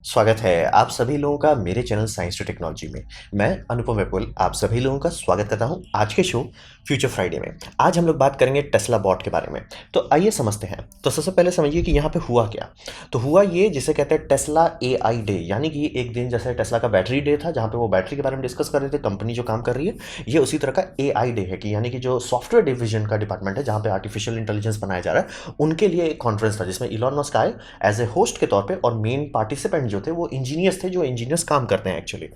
स्वागत है आप सभी लोगों का मेरे चैनल साइंस टू टेक्नोलॉजी में। मैं अनुपम विपुल आप सभी लोगों का स्वागत करता हूं आज के शो फ्यूचर फ्राइडे में। आज हम लोग बात करेंगे टेस्ला बॉट के बारे में। तो आइए समझते हैं। तो सबसे पहले समझिए कि यहाँ पे हुआ क्या। तो हुआ ये जिसे कहते हैं टेस्ला एआई डे, यानी कि एक दिन जैसे टेस्ला का बैटरी डे था जहाँ पे वो बैटरी के बारे में डिस्कस कर रहे थे, कंपनी जो काम कर रही है। ये उसी तरह का एआई डे है कि यानी कि जो सॉफ्टवेयर डिवीजन का डिपार्टमेंट है जहाँ पे आर्टिफिशियल इंटेलिजेंस बनाया जा रहा है, उनके लिए एक कॉन्फ्रेंस था जिसमें इलॉन मस्क आए एज ए होस्ट के तौर पे, और मेन पार्टिसिपेंट जो थे वो इंजीनियर्स थे, जो इंजीनियर्स काम करते हैं एक्चुअली।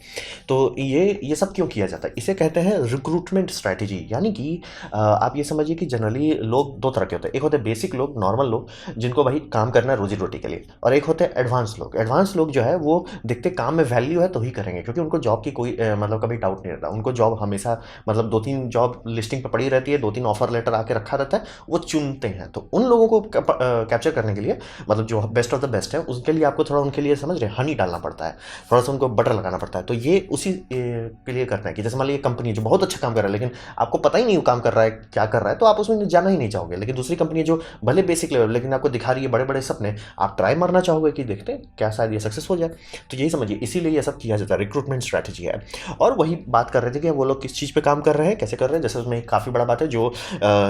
तो ये सब क्यों किया जाता है, इसे कहते हैं रिक्रूटमेंट स्ट्रैटेजी। यानी कि आप ये समझिए कि जनरली लोग दो तरह के होते हैं। एक होते हैं बेसिक लोग, नॉर्मल लोग, जिनको भाई काम करना है रोजी रोटी के लिए, और एक होते हैं एडवांस लोग। एडवांस लोग जो है वो देखते काम में वैल्यू है तो ही करेंगे, क्योंकि उनको जॉब की कोई मतलब कभी डाउट नहीं रहता। उनको जॉब हमेशा मतलब 2-3 जॉब लिस्टिंग पर पड़ी रहती है, 2-3 ऑफर लेटर आके रखा रहता है, वो चुनते हैं। तो उन लोगों को कैप्चर करने के लिए, मतलब जो बेस्ट ऑफ द बेस्ट है, उसके लिए आपको थोड़ा उनके लिए समझ रहे हनी डालना पड़ता है, थोड़ा सा उनको बटर लगाना पड़ता है। तो ये उसी के लिए करते हैं कि जैसे मान लीजिए कंपनी जो बहुत अच्छा काम कर रहा है लेकिन आपको पता ही नहीं वो काम कर रहा है क्या कर रहा है, तो आप उसमें जाना ही नहीं चाहोगे। लेकिन दूसरी कंपनी जो भले बेसिक लेवल लेकिन आपको दिखा रही है बड़े बड़े सपने, आप ट्राई मारना चाहोगे कि देखते हैं क्या शायद ये सक्सेस हो जाए। तो यही समझिए, इसीलिए ये सब किया जाता है, रिक्रूटमेंट स्ट्रैटेजी है। और वही बात कर रहे थे कि वो लोग किस चीज़ पे काम कर रहे हैं, कैसे कर रहे हैं। जैसे उसमें काफ़ी बड़ा बात है जो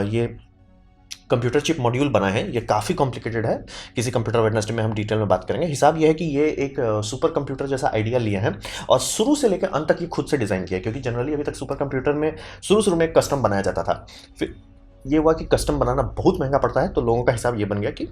ये कंप्यूटर चिप मॉड्यूल बना है, ये काफ़ी कॉम्प्लिकेटेड है। किसी कंप्यूटर वेडनेसडे में हम डिटेल में बात करेंगे। हिसाब ये है कि ये एक सुपर कंप्यूटर जैसा आइडिया लिया है और शुरू से लेकर अंत तक ये खुद से डिज़ाइन किया है, क्योंकि जनरली अभी तक सुपर कंप्यूटर में शुरू में कस्टम बनाया जाता था। फिर ये हुआ कि कस्टम बनाना बहुत महंगा पड़ता है, तो लोगों का हिसाब ये बन गया कि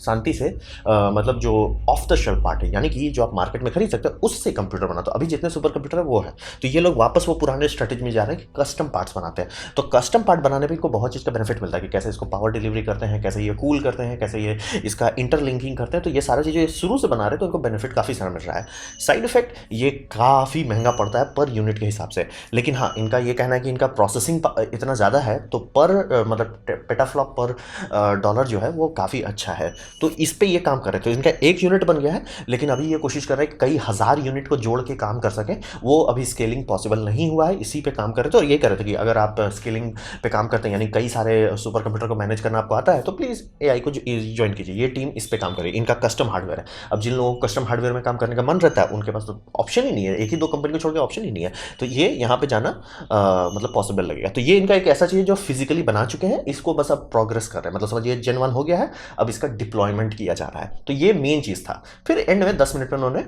शांति से मतलब जो ऑफ द शेल्फ पार्ट है, यानी कि जो आप मार्केट में खरीद सकते हैं, उससे कंप्यूटर बना। तो अभी जितने सुपर कंप्यूटर है वो है, तो ये लोग वापस वो पुराने स्ट्रेटेजी में जा रहे हैं कि कस्टम पार्ट्स बनाते हैं। तो कस्टम पार्ट बनाने में इनको बहुत चीज़ का बेनिफिट मिलता है कि कैसे इसको पावर डिलीवरी करते हैं, कैसे ये कूल करते हैं, कैसे ये इसका इंटरलिंकिंग करते हैं। तो ये सारा चीज़ें शुरू से बना रहे हैं, तो इनको बेनिफिट काफ़ी सारा मिल रहा है। साइड इफेक्ट ये काफ़ी महंगा पड़ता है पर यूनिट के हिसाब से, लेकिन हाँ इनका ये कहना है कि इनका प्रोसेसिंग इतना ज़्यादा है, तो पर मतलब पेटाफ्लॉप पर डॉलर जो है वो काफ़ी अच्छा है। तो इस पे ये काम कर रहे थे। तो इनका एक यूनिट बन गया है, लेकिन अभी ये कोशिश कर रहे हैं कि कई हज़ार यूनिट को जोड़ के काम कर सकें। वो अभी स्केलिंग पॉसिबल नहीं हुआ है, इसी पे काम कर रहे थे। और ये कह रहे थे कि अगर आप स्केलिंग पे काम करते हैं, यानी कई सारे सुपर कंप्यूटर को मैनेज करना आपको आता है, तो प्लीज़ एआई को ज्वाइन कीजिए। ये टीम इस पे काम करेगी। इनका कस्टम हार्डवेयर है। अब जिन लोगों को कस्टम हार्डवेयर में काम करने का मन रहता है, उनके पास तो ऑप्शन ही नहीं है, एक ही दो कंपनी को छोड़ के ऑप्शन ही नहीं है। तो ये यहाँ पे जाना मतलब पॉसिबल लगेगा। तो ये इनका एक ऐसा चीज़ है जो फिजिकली बना चुके हैं, इसको बस अब प्रोग्रेस कर रहे हैं। मतलब समझिए जेन 1 हो गया है, अब इसका डिप्लॉयमेंट किया जा रहा है। तो ये मेन चीज़ था। फिर एंड में 10 मिनट में उन्होंने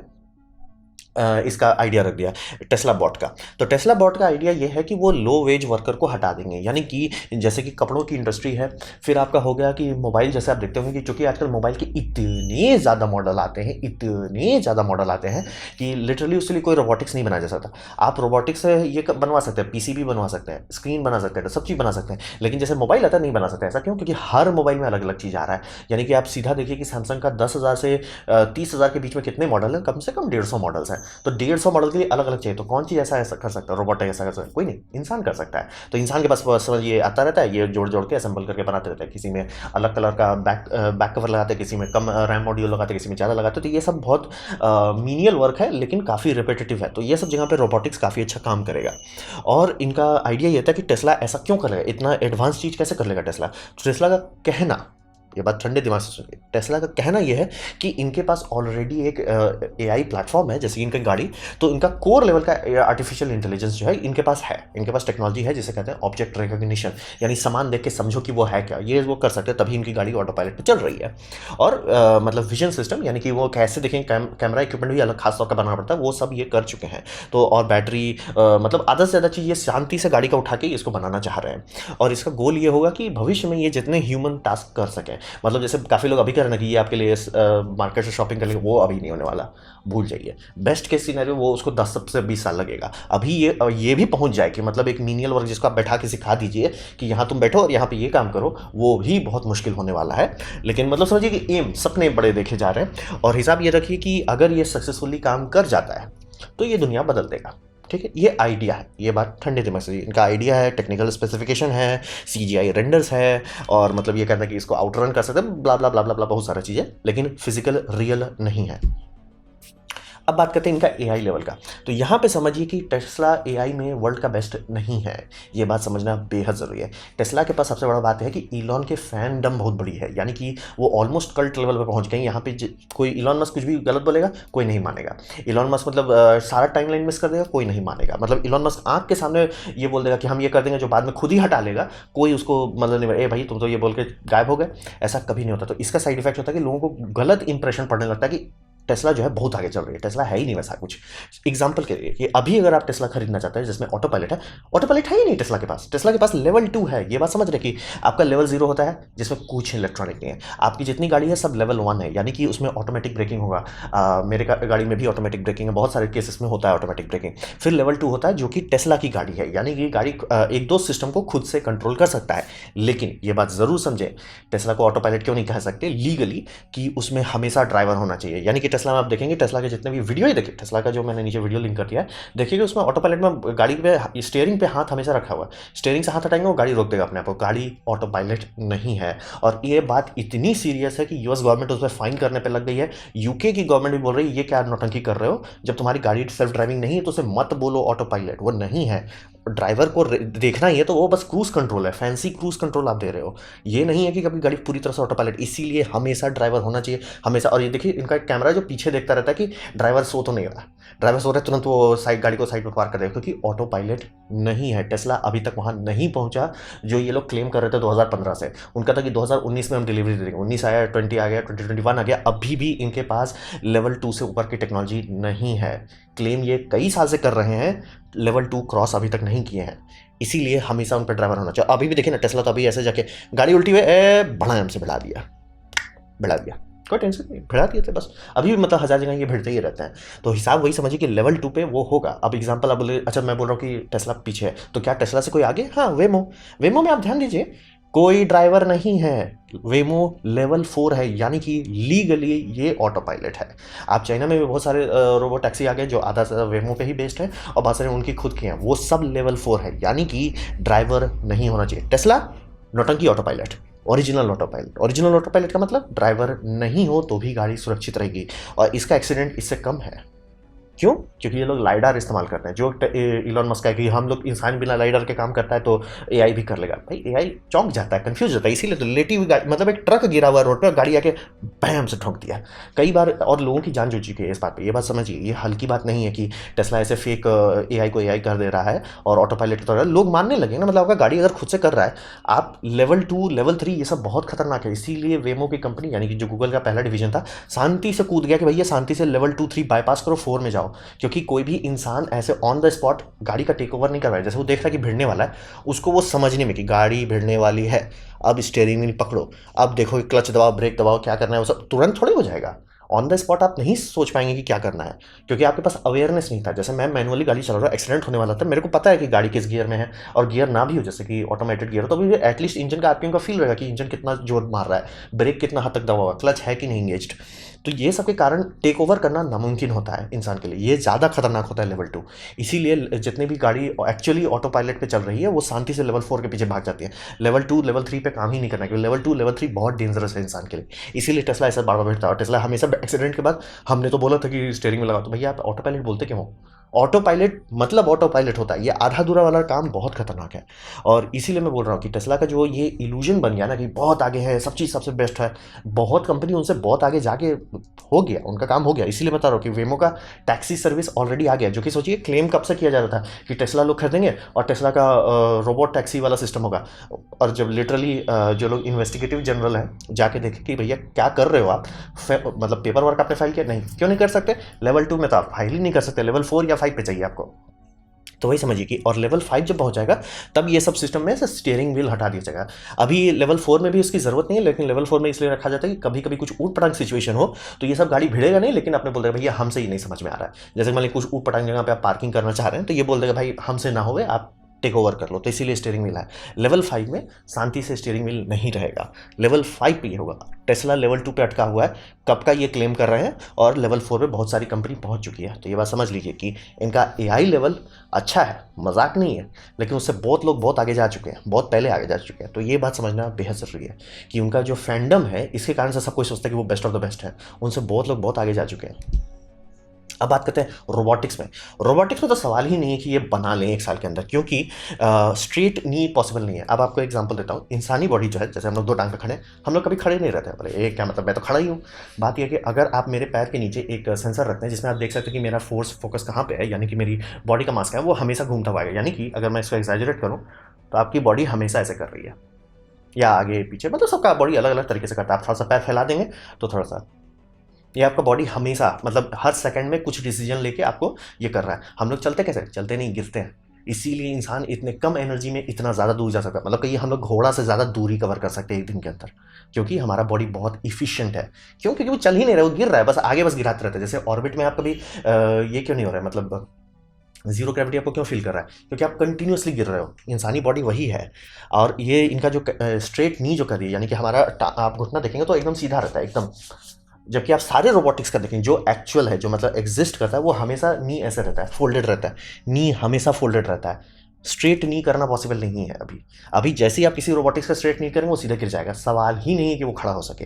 इसका आइडिया रख दिया टेस्ला बॉट का। तो टेस्ला बॉट का आइडिया ये है कि वो लो वेज वर्कर को हटा देंगे, यानी कि जैसे कि कपड़ों की इंडस्ट्री है, फिर आपका हो गया कि मोबाइल, जैसे आप देखते होंगे कि चूंकि आजकल मोबाइल के इतने ज़्यादा मॉडल आते हैं, इतने ज़्यादा मॉडल आते हैं कि लिटरली उसके लिए कोई रोबोटिक्स नहीं बनाया जा सकता। आप रोबोटिक्स से ये बनवा सकते हैं, पीसीबी बनवा सकते हैं, स्क्रीन बना सकते हैं, सब चीज़ बना सकते हैं, लेकिन जैसे मोबाइल आता है नहीं बना सकते। ऐसा क्यों? क्योंकि हर मोबाइल में अलग अलग चीज़ आ रहा है। यानी कि आप सीधा देखिए कि सैमसंग का 10,000 से 30,000 के बीच में कितने मॉडल हैं, कम से कम 150 मॉडल्स हैं। तो 150 मॉडल के लिए अलग अलग चाहिए। तो कौन चीज़ ऐसा कर सकता है, रोबोट ऐसा कर सकता है? कोई नहीं, इंसान कर सकता है। तो इंसान के पास समझ ये आता रहता है, ये जोड़ जोड़ के असेंबल करके बनाते रहते हैं। किसी में अलग कलर का बैक कवर लगाते हैं, किसी में कम रैम मॉड्यूल लगाते हैं, किसी में ज़्यादा लगाते हैं। तो ये सब बहुत मीनियल वर्क है, लेकिन काफ़ी रिपीटेटिव है। तो ये सब जगह पे रोबोटिक्स काफ़ी अच्छा काम करेगा। और इनका आइडिया ये था कि टेस्ला ऐसा क्यों करेगा, इतना एडवांस चीज़ कैसे कर लेगा टेस्ला। तो टेस्ला का कहना, ये बात ठंडे दिमाग से सुनिए, टेस्ला का कहना यह है कि इनके पास ऑलरेडी एक एआई प्लेटफॉर्म है, जैसे कि इनकी गाड़ी। तो इनका कोर लेवल का आर्टिफिशियल इंटेलिजेंस जो है इनके पास है। इनके पास टेक्नोलॉजी है जिसे कहते हैं ऑब्जेक्ट रिकॉग्निशन, यानी सामान देख के समझो कि वो है क्या, ये वो कर सकते हैं, तभी इनकी गाड़ी ऑटो पायलट पर चल रही है। और मतलब विजन सिस्टम, यानी कि वो कैसे देखें, कैमरा इक्विपमेंट भी अलग खास तौर का बनाना पड़ता है, वो सब ये कर चुके हैं। तो और बैटरी मतलब आधा से ज़्यादा चीज़ ये शांति से गाड़ी का उठा के इसको बनाना चाह रहे हैं। और इसका गोल ये होगा कि भविष्य में ये जितने ह्यूमन टास्क कर सकें, मतलब जैसे काफ़ी लोग अभी कह रहे हैं कि ये आपके लिए मार्केट से शॉपिंग कर लेंगे, वो अभी नहीं होने वाला, भूल जाइए। बेस्ट केस सिनेरियो वो उसको 10 से 20 साल लगेगा। अभी ये भी पहुंच जाए कि मतलब एक मीनियल वर्क जिसको आप बैठा के सिखा दीजिए कि यहाँ तुम बैठो और यहाँ पे ये काम करो, वो भी बहुत मुश्किल होने वाला है। लेकिन मतलब समझिए कि एम सपने बड़े देखे जा रहे हैं। और हिसाब ये रखिए कि अगर ये सक्सेसफुली काम कर जाता है तो ये दुनिया बदल देगा। ठीक है, ये आइडिया है, ये बात ठंडे दिमाग से, इनका आइडिया है, टेक्निकल स्पेसिफिकेशन है, सीजीआई रेंडर्स है, और मतलब ये कहता है कि इसको आउटरन कर सकते हैं, ब्ला ब्ला ब्ला ब्ला ब्ला, बहुत सारी चीज़ें, लेकिन फिजिकल रियल नहीं है। अब बात करते हैं इनका एआई लेवल का। तो यहाँ पे समझिए कि टेस्ला एआई में वर्ल्ड का बेस्ट नहीं है, ये बात समझना बेहद ज़रूरी है। टेस्ला के पास सबसे बड़ा बात है कि इलॉन के फैनडम बहुत बड़ी है, यानी कि वो ऑलमोस्ट कल्ट लेवल पे पहुंच गए। यहाँ पे कोई इलॉन मस्क कुछ भी गलत बोलेगा कोई नहीं मानेगा। इलॉन मस्क मतलब सारा टाइमलाइन मिस कर देगा, कोई नहीं मानेगा। मतलब इलॉन मस्क आँख के सामने ये बोल देगा कि हम ये कर देंगे, जो बाद में खुद ही हटा लेगा, कोई उसको मतलब नहीं, ए भाई तुम तो ये बोल के गायब हो गए, ऐसा कभी नहीं होता। तो इसका साइड इफेक्ट होता है कि लोगों को गलत इंप्रेशन पड़ने लगता है कि टेस्ला जो है बहुत आगे चल रही है। टेस्ला है ही नहीं वैसा कुछ। एग्जांपल के लिए कि अभी अगर आप टेस्ला खरीदना चाहते हैं जिसमें ऑटो पायलट है, ऑटो पायलट है ही नहीं टेस्ला के पास। टेस्ला के पास लेवल 2 है। ये बात समझ रहे कि आपका लेवल 0 होता है जिसमें कुछ इलेक्ट्रॉनिक नहीं है। आपकी जितनी गाड़ी है सब लेवल 1 है, यानी कि उसमें ऑटोमेटिक ब्रेकिंग होगा। मेरे गाड़ी में भी ऑटोमेटिक ब्रेकिंग है, बहुत सारे केसेस में होता है ऑटोमेटिक ब्रेकिंग। फिर लेवल 2 होता है जो कि टेस्ला की गाड़ी है, यानी कि गाड़ी एक दो सिस्टम को खुद से कंट्रोल कर सकता है। लेकिन ये बात जरूर समझें, टेस्ला को ऑटो पायलट क्यों नहीं कह सकते लीगली, कि उसमें हमेशा ड्राइवर होना चाहिए। यानी कि टेस्ला में आप देखेंगे, टेस्ला के जितने भी वीडियो ही देखिए, टेस्ला का जो मैंने नीचे वीडियो लिंक कर दिया है, देखिएगा उसमें ऑटो पायलट में गाड़ी पे स्टीयरिंग पे हाथ हमेशा रखा हुआ है। स्टीयरिंग से हाथ हटाएंगे वो गाड़ी रोक देगा अपने आप को। गाड़ी ऑटो पायलट नहीं है। और ये बात इतनी सीरियस है कि यूएस गवर्नमेंट उस पर फाइन करने पर लग गई है। यूके की गवर्नमेंट भी बोल रही है ये क्या नौटंकी कर रहे हो, जब तुम्हारी गाड़ी सेल्फ ड्राइविंग नहीं है तो उसे मत बोलो ऑटो पायलट, वो नहीं है। ड्राइवर को देखना ही है तो वो बस क्रूज कंट्रोल है, फैंसी क्रूज कंट्रोल आप दे रहे हो। ये नहीं है कि कभी गाड़ी पूरी तरह से ऑटो पायलट। इसीलिए हमेशा ड्राइवर होना चाहिए, हमेशा। और ये देखिए इनका कैमरा जो पीछे देखता रहता है कि ड्राइवर सो तो नहीं रहा। ड्राइवर सो रहा है तुरंत वो साइड गाड़ी को साइड में पार्क कर देगा, क्योंकि ऑटो पायलट नहीं है। टेस्ला अभी तक वहाँ नहीं पहुँचा जो ये लोग क्लेम कर रहे थे 2015 से। उनका था कि 2019 में हम डिलीवरी दे देंगे। 19 आया, 20 आ गया, 2021 आ गया, अभी भी इनके पास लेवल 2 से ऊपर की टेक्नोलॉजी नहीं है। क्लेम ये कई साल से कर रहे हैं, लेवल 2 क्रॉस अभी तक नहीं किए हैं। इसीलिए हमेशा उन पर ड्राइवर होना चाहिए। अभी भी देखिए ना, टेस्ला तो अभी ऐसे जाके गाड़ी उल्टी हुई बड़ा हमसे भिड़ा दिया, कोई टेंशन नहीं, भिड़ा दिए थे बस। अभी भी मतलब 1000 जगह ये भिड़ते ही रहते हैं। तो हिसाब वही समझिए कि लेवल 2 पे वो होगा। अब एग्जांपल आप बोले, अच्छा मैं बोल रहा हूँ कि टेस्ला पीछे है, तो क्या टेस्ला से कोई आगे? हाँ, वेमो में आप ध्यान दीजिए, कोई ड्राइवर नहीं है। वेमो लेवल 4 है, यानी कि लीगली ये ऑटो पायलट है। आप चाइना में भी बहुत सारे रोबो टैक्सी आ गए जो आधा से वेमो पे ही बेस्ड है, और बहुत सारे उनकी खुद के हैं, वो सब लेवल 4 है, यानी कि ड्राइवर नहीं होना चाहिए। टेस्ला नौटंकी auto pilot, original auto pilot. Original auto pilot का मतलब ड्राइवर नहीं हो तो भी गाड़ी सुरक्षित रहेगी, और इसका एक्सीडेंट इससे कम है। क्यों? क्योंकि ये लोग लाइडार इस्तेमाल करते हैं। जो इलॉन मस्क है कि हम लोग इंसान बिना लाइडार के काम करता है तो एआई भी कर लेगा। भाई एआई चौंक जाता है, कंफ्यूज होता है। इसीलिए तो लेटी हुई गाड़ी, मतलब एक ट्रक गिरा हुआ रोड पे और गाड़ी आके बैम से ठोक दिया कई बार, और लोगों की जान जा चुकी है इस बात पे। ये बात समझिए, ये हल्की बात नहीं है कि टेस्ला ऐसे फेक एआई को एआई कर दे रहा है और ऑटो पायलट की तरह लोग मानने लगे ना। मतलब आपका गाड़ी अगर खुद से कर रहा है, आप लेवल 2 लेवल 3 ये सब बहुत खतरनाक है। इसीलिए वेमो की कंपनी, यानी कि जो गूगल का पहला डिवीजन था, शांति से कूद गया कि भैया शांति से लेवल 2 3 बाईपास करो, 4 में जाओ। क्योंकि कोई भी इंसान ऐसे ऑन द स्पॉट गाड़ी का टेक ओवर नहीं कर रहा है। जैसे वो देख रहा है कि भिड़ने वाला है, उसको वो समझने में कि गाड़ी भिड़ने वाली है, अब स्टीयरिंग व्हील पकड़ो, अब देखो क्लच दबाओ, ब्रेक दबाओ, क्या करना है, वो सब तुरंत थोड़ी हो जाएगा। ऑन द स्पॉट आप नहीं सोच पाएंगे कि क्या करना है, क्योंकि आपके पास अवेयरनेस नहीं था। जैसे मैं मैनुअली गाड़ी चला रहा हूँ, एक्सीडेंट होने वाला था, मेरे को पता है कि गाड़ी किस गियर में है, और गियर ना भी हो जैसे कि ऑटोमेटेड गियर, तो भी एटलीस्ट इंजन का आरपीएम का फील रहेगा कि इंजन कितना जोर मार रहा है, ब्रेक कितना हद तक दबा हुआ, क्लच है कि नहीं एंगेज्ड। तो ये सब के कारण टेक ओवर करना नामुमकिन होता है इंसान के लिए। ये ज़्यादा खतरनाक होता है लेवल 2। इसीलिए जितनी भी गाड़ी एक्चुअली ऑटो पायलट पे चल रही है वो शांति से लेवल 4 के पीछे भाग जाती है। लेवल 2 लेवल 3 पे काम ही नहीं करना, क्योंकि लेवल 2 लेवल 3 बहुत डेंजरस है इंसान के लिए। इसीलिए टेस्ला ऐसा बार बार बैठता है। टेस्ला हमेशा एक्सीडेंट के बाद हमने तो बोला था कि स्टीयरिंग में लगा, तो भैया आप ऑटो पायलट बोलते क्यों हो? ऑटो पायलट मतलब ऑटो पायलट होता है। ये आधा अधूरा वाला काम बहुत खतरनाक है। और इसीलिए मैं बोल रहा हूँ कि टेस्ला का जो ये इल्यूजन बन गया ना कि बहुत आगे है, सब चीज़ सबसे बेस्ट है, बहुत कंपनी उनसे बहुत आगे जाके हो गया, उनका काम हो गया। इसीलिए बता रहा हूँ कि वेमो का टैक्सी सर्विस ऑलरेडी आ गया, जो कि सोचिए क्लेम कब से किया जा रहा था कि टेस्ला लोग खरीदेंगे और टेस्ला का रोबोट टैक्सी वाला सिस्टम होगा। और जब लिटरली जो लोग इन्वेस्टिगेटिव जनरल हैं जाके देखें कि भैया क्या कर रहे हो आप, मतलब पेपर वर्क आपने फाइल किया? नहीं। क्यों नहीं कर सकते? लेवल 2 में तो आप फाइल ही नहीं कर सकते, लेवल 4 या 5 पे चाहिए आपको। तो वही समझिए कि और लेवल 5 जब पहुंच जाएगा तब ये सब सिस्टम में से स्टीयरिंग व्हील हटा दिया जाएगा। अभी लेवल 4 में भी उसकी ज़रूरत नहीं है, लेकिन लेवल 4 में इसलिए रखा जाता है कि कभी कभी कुछ ऊट पटांग सिचुएशन हो तो ये सब गाड़ी भिड़ेगा नहीं, लेकिन आपने बोल देगा भैया हमसे ही नहीं समझ में आ रहा है। जैसे मान लीजिए कुछ ऊट पटांग जगह पे आप पार्किंग करना चाह रहे हैं, तो ये बोल देगा भाई हमसे ना होवे, आप टेक ओवर कर लो। तो इसीलिए स्टीयरिंग व्हील है। लेवल 5 में शांति से स्टीयरिंग व्हील नहीं रहेगा, लेवल 5 पे ये होगा। टेस्ला लेवल 2 पे अटका हुआ है, कब का ये क्लेम कर रहे हैं, और लेवल 4 पे बहुत सारी कंपनी पहुंच चुकी है। तो ये बात समझ लीजिए कि इनका एआई लेवल अच्छा है, मजाक नहीं है, लेकिन उससे बहुत लोग बहुत आगे जा चुके हैं, बहुत पहले आगे जा चुके हैं। तो ये बात समझना बेहद ज़रूरी है कि उनका जो फैंडम है, इसके कारण से सब कोई सोचता है कि वो बेस्ट ऑफ द बेस्ट है। उनसे बहुत लोग बहुत आगे जा चुके हैं। अब बात करते हैं रोबोटिक्स में। रोबोटिक्स में तो सवाल ही नहीं है कि ये बना लें एक साल के अंदर, क्योंकि स्ट्रेट नी पॉसिबल नहीं है। अब आपको एग्जांपल देता हूँ, इंसानी बॉडी जो है, जैसे हम लोग दो टांग पे खड़े हैं, हम लोग कभी खड़े नहीं रहते हैं। बोले ये क्या मतलब, मैं तो खड़ा ही हूँ। बात यह है कि अगर आप मेरे पैर के नीचे एक सेंसर रखते हैं जिसमें आप देख सकते हैं कि मेरा फोर्स फोकस कहाँ पे है, यानी कि मेरी बॉडी का मास का है, वो हमेशा घूमता हुआ आएगा। यानी कि अगर मैं इसको एक्सैजरेट करूँ तो आपकी बॉडी हमेशा ऐसे कर रही है, या आगे पीछे, मतलब सबका बॉडी अलग अलग तरीके से करता है। आप थोड़ा सा पैर फैला देंगे तो थोड़ा सा, ये आपका बॉडी हमेशा मतलब हर सेकंड में कुछ डिसीजन लेके आपको ये कर रहा है। हम लोग चलते कैसे, चलते नहीं, गिरते हैं। इसीलिए इंसान इतने कम एनर्जी में इतना ज़्यादा दूर जा सकता है। मतलब कहीं हम लोग घोड़ा से ज़्यादा दूरी कवर कर सकते हैं एक दिन के अंदर, क्योंकि हमारा बॉडी बहुत इफिशियंट है। क्यों? क्योंकि वो चल ही नहीं रहा है, वो गिर रहा है, बस आगे बस गिराते रहते हैं। जैसे ऑर्बिट में आप कभी ये क्यों नहीं हो रहा है, मतलब जीरो ग्रेविटी आपको क्यों फील कर रहा है, क्योंकि आप कंटिन्यूसली गिर रहे हो। इंसानी बॉडी वही है। और ये इनका जो स्ट्रेट नी जो कर रही है, यानी कि हमारा आप घुटना देखेंगे तो एकदम सीधा रहता है एकदम, जबकि आप सारे रोबोटिक्स का देखें जो एक्चुअल है, जो मतलब एग्जिस्ट करता है, वो हमेशा नी ऐसे रहता है, फोल्डेड रहता है। नी हमेशा फोल्डेड रहता है। स्ट्रेट नी करना पॉसिबल नहीं है अभी। अभी जैसे ही आप किसी रोबोटिक्स का स्ट्रेट नी करेंगे वो सीधा गिर जाएगा, सवाल ही नहीं है कि वो खड़ा हो सके।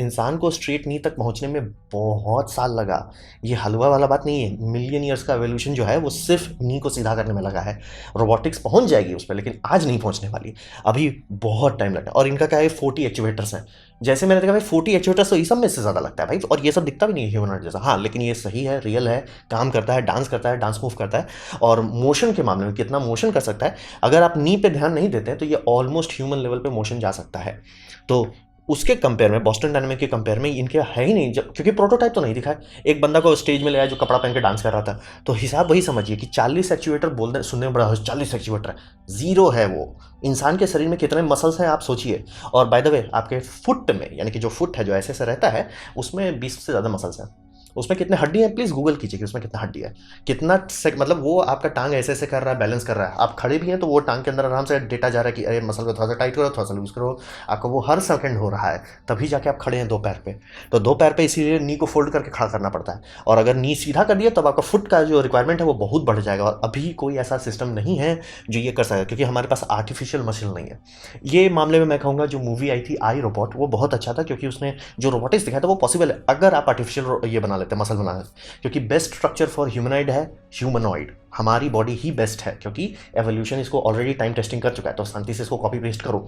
इंसान को स्ट्रेट नी तक पहुंचने में बहुत साल लगा। ये हलवा वाला बात नहीं है। मिलियन ईयर्स का एवोल्यूशन जो है वो सिर्फ नी को सीधा करने में लगा है। रोबोटिक्स पहुंच जाएगी उस पर, लेकिन आज नहीं पहुंचने वाली, अभी बहुत टाइम लगता है। और इनका क्या है, 40 एक्चुएटर्स हैं। जैसे मैंने देखा भाई 40 एक्चुएटर्स तो ये सब में से ज़्यादा लगता है भाई, और ये सब दिखता भी नहीं है ह्यूमनॉइड जैसा। हाँ, लेकिन ये सही है, रियल है, काम करता है, डांस मूव करता है। और मोशन के मामले में कितना मोशन कर सकता है, अगर आप नी पे ध्यान नहीं देते हैं तो ये ऑलमोस्ट ह्यूमन लेवल पे मोशन जा सकता है। तो उसके कंपेयर में, बॉस्टन डायनामिक के कंपेयर में इनके है ही नहीं, क्योंकि प्रोटोटाइप तो नहीं दिखा है। एक बंदा को स्टेज में ले आया जो कपड़ा पहन के डांस कर रहा था, तो हिसाब वही समझिए कि 40 एक्चुएटर बोलने सुनने में बड़ा 40 एक्चुएटर है, जीरो है वो। इंसान के शरीर में कितने मसल्स हैं आप सोचिए। और बाय द वे, आपके फुट में, यानी कि जो फुट है जो ऐसे ऐसे रहता है, उसमें 20 से ज़्यादा मसल्स हैं। उसमें कितने हड्डी है, प्लीज़ गूगल कीजिए कि उसमें कितना हड्डी है, कितना मतलब वो आपका टांग ऐसे ऐसे कर रहा है, बैलेंस कर रहा है। आप खड़े भी हैं तो वो टांग के अंदर आराम से डेटा जा रहा है कि अरे मसल को थोड़ा सा टाइट करो, थोड़ा सा लूज करो। आपको वो हर सेकंड हो रहा है, तभी जाके आप खड़े हैं दो पैर पे। तो दो पैर पे इसीलिए नी को फोल्ड करके खड़ा करना पड़ता है। और अगर नी सीधा कर दिया तब आपका फुट का जो रिक्वायरमेंट है वो बहुत बढ़ जाएगा। और अभी कोई ऐसा सिस्टम नहीं है जो ये कर सके, क्योंकि हमारे पास आर्टिफिशियल मसल नहीं है। ये मामले में मैं कहूँगा जो मूवी आई थी आई रोबोट, वो बहुत अच्छा था, क्योंकि उसने जो रोबोटिक्स दिखाया था वो पॉसिबल है अगर आप आर्टिफिशियल ये बना लेते हैं, मसल बना लेते, क्योंकि बेस्ट स्ट्रक्चर फॉर ह्यूमनॉइड है ह्यूमनॉइड। हमारी बॉडी ही बेस्ट है, क्योंकि एवोल्यूशन इसको ऑलरेडी टाइम टेस्टिंग कर चुका है। तो शांति से इसको कॉपी पेस्ट करो।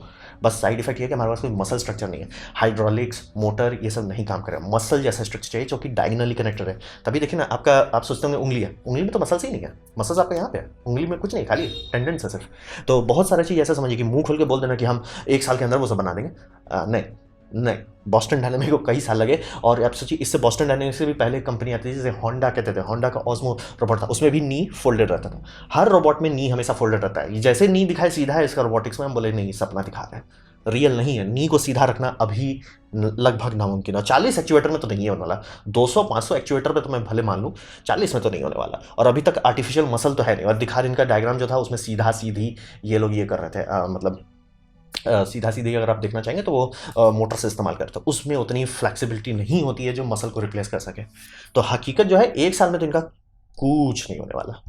बस साइड इफेक्ट ये है कि हमारे पास कोई मसल स्ट्रक्चर नहीं है, हाइड्रोलिक्स मोटर ये सब नहीं काम करेगा। मसल जैसा स्ट्रक्चर चाहिए जो कि डायगनली कनेक्टेड है। तभी देखिए ना, आपका आप सोचते होंगे उंगली है, उंगली में तो मसल्स ही नहीं है, मसल्स आपका यहाँ पे है, उंगली में कुछ नहीं, खाली टेंडेंस है सिर्फ। तो बहुत सारी चीज़ ऐसा समझिए कि मुंह खोल के बोल देना कि हम एक साल के अंदर वो सब बना देंगे, नहीं नहीं। बॉस्टन डायनामिक को कई साल लगे। और आप सोचिए, इससे बॉस्टन डायनामिक से भी पहले कंपनी आती थी, जैसे होंडा कहते थे, होंडा का ऑस्मो रोबोट था, उसमें भी नी फोल्डेड रहता था। हर रोबोट में नी हमेशा फोल्डेड रहता है। जैसे नी दिखाए सीधा है इसका रोबोटिक्स में, हम बोले नहीं सपना दिखा रहे हैं, रियल नहीं है। नी को सीधा रखना अभी लगभग नामुमकिन है। 40 एक्चुएटर में तो नहीं होने वाला, 200-500 एक्चुएटर पे तो मैं भले मान लूँ, 40 में तो नहीं होने वाला। और अभी तक आर्टिफिशियल मसल तो है नहीं। और दिखा रहे, इनका डायग्राम जो था उसमें सीधा सीधी ये लोग ये कर रहे थे, मतलब सीधा सीधी अगर आप देखना चाहेंगे तो वो मोटर से इस्तेमाल करते हैं, उसमें उतनी फ्लेक्सिबिलिटी नहीं होती है जो मसल को रिप्लेस कर सके। तो हकीकत जो है, एक साल में तो इनका कुछ नहीं होने वाला।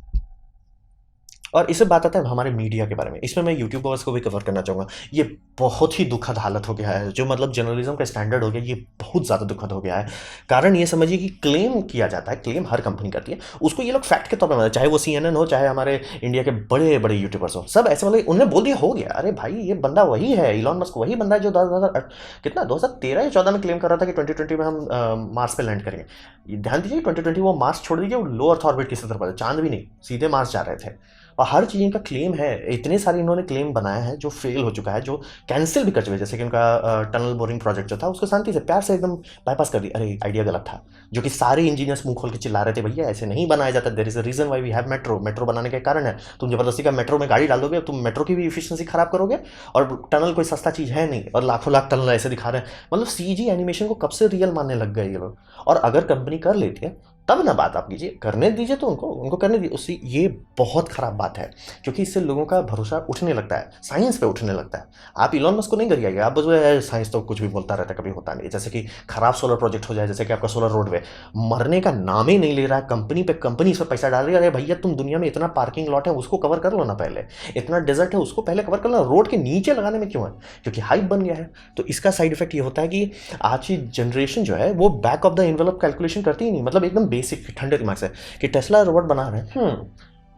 और इससे बात आता है हमारे मीडिया के बारे में। इसमें मैं यूट्यूबर्स को भी कवर करना चाहूँगा। ये बहुत ही दुखद हालत हो गया है, जो मतलब जर्नलिज्म का स्टैंडर्ड हो गया, ये बहुत ज़्यादा दुखद हो गया है। कारण ये समझिए कि क्लेम किया जाता है, क्लेम हर कंपनी करती है, उसको ये लोग फैक्ट के तौर पर, चाहे वो CNN हो, चाहे हमारे इंडिया के बड़े बड़े यूट्यूबर्स हो, सब ऐसे मतलब उन्हें बोल दिया हो गया। अरे भाई ये बंदा वही है, इलॉन मस्क वही बंदा है जो 2013 या 14 में क्लेम कर रहा था कि 2020 में हम मार्स पे लैंड करेंगे। ध्यान दीजिए, 2020 वो मार्स छोड़ दीजिए, वो लो अर्थ ऑर्बिट की सतह पर, चांद भी नहीं, सीधे मार्स जा रहे थे। और हर चीज़ इनका क्लेम है। इतने सारे इन्होंने क्लेम बनाया है जो फेल हो चुका है, जो कैंसिल भी कर चुके हैं। जैसे कि उनका टनल बोरिंग प्रोजेक्ट जो था, उसको शांति से प्यार से एकदम बाईपास कर दिया। अरे आइडिया गलत था, जो कि सारे इंजीनियर्स मुंह खोल के चिल्ला रहे थे, भैया ऐसे नहीं बनाया जाता, there is a reason why we have metro. Metro बनाने के कारण है, तुम जबरदस्ती का मेट्रो में गाड़ी डाल दोगे, तुम मेट्रो की भी इफिशियंसी खराब करोगे। और टनल कोई सस्ता चीज़ है नहीं, और लाखों लाख टनल ऐसे दिखा रहे हैं। मतलब CG एनिमेशन को कब से रियल मानने लग गए ये लोग। और अगर कंपनी कर लेती है तब ना बात आप कीजिए, करने दीजिए तो उनको करने दीजिए। उससे ये बहुत ख़राब बात है, क्योंकि इससे लोगों का भरोसा उठने लगता है, साइंस पे उठने लगता है। आप इलॉन मस्क को नहीं करिएगा, आप बस साइंस तो कुछ भी बोलता रहता है, कभी होता नहीं। जैसे कि खराब सोलर प्रोजेक्ट हो जाए, जैसे कि आपका सोलर रोडवे मरने का नाम ही नहीं ले रहा है, कंपनी पे कंपनी इस पर पैसा डाल रही है। अरे भैया, तुम दुनिया में इतना पार्किंग लॉट है उसको कवर कर लो ना पहले, इतना डेजर्ट है उसको पहले कवर कर लो। रोड के नीचे लगाने में क्यों है? क्योंकि हाइप बन गया है। तो इसका साइड इफेक्ट ये होता है कि आज की जनरेशन जो है वो back of the envelope calculation करती ही नहीं, मतलब एकदम बेसिक ठंडे दिमाग से कि टेस्ला रोबोट बना रहे हैं,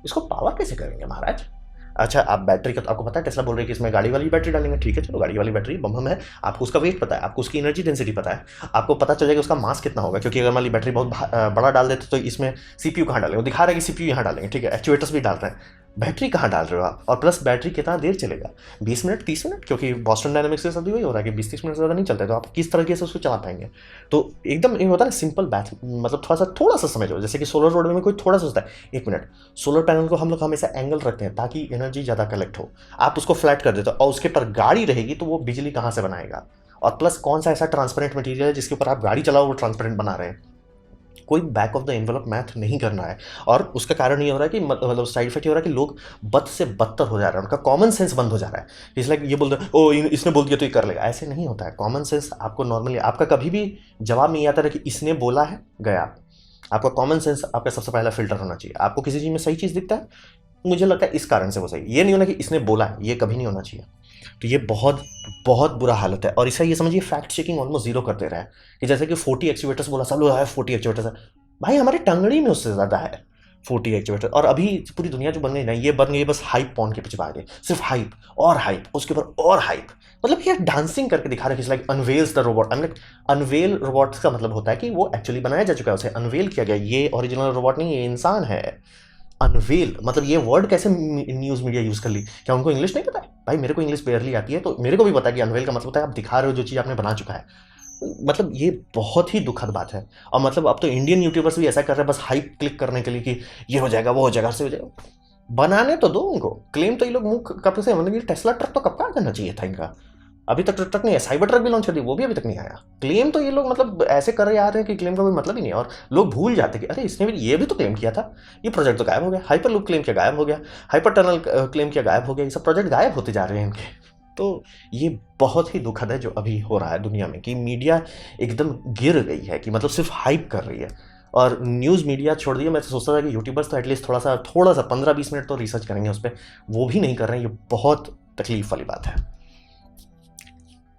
इसको पावर कैसे करेंगे महाराज? अच्छा, आप बैटरी का तो आपको पता है, टेस्ला बोल रही है कि इसमें गाड़ी वाली बैटरी डालेंगे, ठीक है चलो गाड़ी वाली बैटरी बम है, आपको उसका वेट पता है, आपको उसकी एनर्जी डेंसिटी पता है, आपको पता चल जाएगा उसका मास कितना होगा, क्योंकि अगर मान ली बैटरी बहुत बड़ा डाल देते तो इसमें सीपीयू कहाँ डालेंगे, वो दिखा रहा है कि सीपीयू यहाँ डालेंगे, ठीक है, एक्चुएटर्स भी डाल रहे हैं, बैटरी कहाँ डाल रहे हो आप, और प्लस बैटरी कितना देर चलेगा, 20 मिनट 30 मिनट, क्योंकि बॉस्टन डायनामिक्स के साथ भी वही हो रहा है कि 20-30 मिनट से ज़्यादा नहीं चलता है, तो आप किस तरीके से उसको चला पाएंगे? तो एकदम ये होता है ना सिंपल बैथ, मतलब थोड़ा सा समझो, जैसे कि सोलर रोड में कोई थोड़ा सा सोचता है 1 मिनट, सोलर पैनल को हम लोग हमेशा एंगल रखते हैं ताकि एनर्जी ज़्यादा कलेक्ट हो, आप उसको फ्लैट कर देते हो और उसके पर गाड़ी रहेगी तो वो बिजली कहाँ से बनाएगा? और प्लस कौन सा ऐसा ट्रांसपेरेंट मटेरियल है जिसके ऊपर आप गाड़ी चलाओ वो ट्रांसपेरेंट बना रहे हैं? कोई back of the envelope math नहीं करना है, और उसका कारण ये हो रहा है कि मतलब साइड इफेक्ट ये हो रहा है कि लोग बद से बदतर हो जा रहे हैं, उनका कॉमन सेंस बंद हो जा रहा है, इसलिए ये बोल रहे हैं ओ इसने बोल दिया तो ये कर लेगा, ऐसे नहीं होता है। कॉमन सेंस आपको नॉर्मली, आपका कभी भी जवाब नहीं आता है कि इसने बोला है गया, आपका कॉमन सेंस आपका सबसे पहला फिल्टर होना चाहिए। आपको किसी चीज़ में सही चीज़ दिखता है, मुझे लगता है इस कारण से वो सही, ये नहीं होना कि इसने बोला है, ये कभी नहीं होना चाहिए। तो ये बहुत बहुत बुरा हालत है, और इसे ये समझिए फैक्ट चेकिंग ऑलमोस्ट जीरो कर दे रहा है कि जैसे कि 40 एक्चुएटर्स बोला, सब लोग है 40 एक्चुएटर्स है, भाई हमारे टंगड़ी में उससे ज़्यादा है 40 एक्चुएटर, और अभी पूरी दुनिया जो बन गई ना, ये बन गई बस हाइप पॉन के पीछे भागे, सिर्फ हाइप और हाइप, उसके ऊपर और हाइप, मतलब ये डांसिंग करके दिखा रहे हैं, like unveils the robot. I mean unveil robots का मतलब होता है कि वो एक्चुअली बनाया जा चुका है, उसे अनवेल किया गया, ये ओरिजिनल रोबोट नहीं, ये इंसान है। अनवेल मतलब ये वर्ड कैसे न्यूज़ मीडिया यूज़ कर ली, क्या उनको इंग्लिश नहीं पता है? भाई मेरे को इंग्लिश बेयरली आती है, तो मेरे को भी पता है कि अनवेल का मतलब होता है आप दिखा रहे हो जो चीज़ आपने बना चुका है। मतलब ये बहुत ही दुखद बात है, और मतलब अब तो इंडियन यूट्यूबर्स भी ऐसा कर रहे हैं बस हाइप क्लिक करने के लिए कि ये हो जाएगा वो हो जाएगा, से हो जाएगा, बनाने तो दो उनको, क्लेम तो ये लोग मुंह कब से, मतलब ये टेस्ला ट्रक तो कब का करना चाहिए था इनका, अभी तक ट्रक नहीं है, साइबर ट्रक भी लॉन्च कर दी, वो भी अभी तक नहीं आया। क्लेम तो ये लोग मतलब ऐसे कर रहे आ रहे हैं कि क्लेम का कोई मतलब ही नहीं है, और लोग भूल जाते कि अरे इसने भी ये भी तो क्लेम किया था, ये प्रोजेक्ट तो गायब हो गया, हाइपर लूप क्लेम किया गायब हो गया, हाइपर टनल क्लेम किया गायब हो गया, ये सब प्रोजेक्ट गायब होते जा रहे हैं इनके। तो ये बहुत ही दुखद है जो अभी हो रहा है दुनिया में, कि मीडिया एकदम गिर गई है, कि मतलब सिर्फ हाइप कर रही है, और न्यूज़ मीडिया छोड़ दिया। मैं तो सोचता था कि यूट्यूबर्स तो एटलीस्ट थोड़ा सा 15-20 मिनट तो रिसर्च करेंगे उस पर, वो भी नहीं कर रहे हैं, ये बहुत तकलीफ वाली बात है।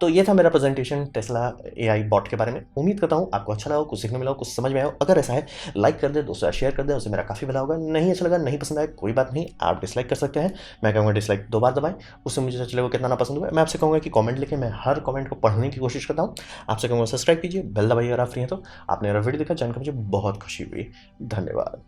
तो ये था मेरा प्रेजेंटेशन टेस्ला एआई बॉट के बारे में। उम्मीद करता हूँ आपको अच्छा लगा, कुछ सीखने मिला हो, कुछ समझ में आया हो। अगर ऐसा है लाइक कर दे, दोस्तों शेयर कर दे, उससे मेरा काफ़ी भला होगा। नहीं अच्छा लगा, नहीं पसंद आया, कोई बात नहीं, आप डिसलाइक कर सकते हैं। मैं कहूँगा डिसलाइक 2 बार दबाएं, उससे मुझे अच्छा चलेगा कितना ना पसंद हुआ। मैं आपसे कहूँगा कि कमेंट लिखें, मैं हर कमेंट को पढ़ने की कोशिश करता हूँ। आपसे कहूँगा सब्सक्राइब कीजिए, बेल दबाइए अगर आप फ्री हैं तो। आपने मेरा वीडियो देखा जानकर मुझे बहुत खुशी हुई। धन्यवाद।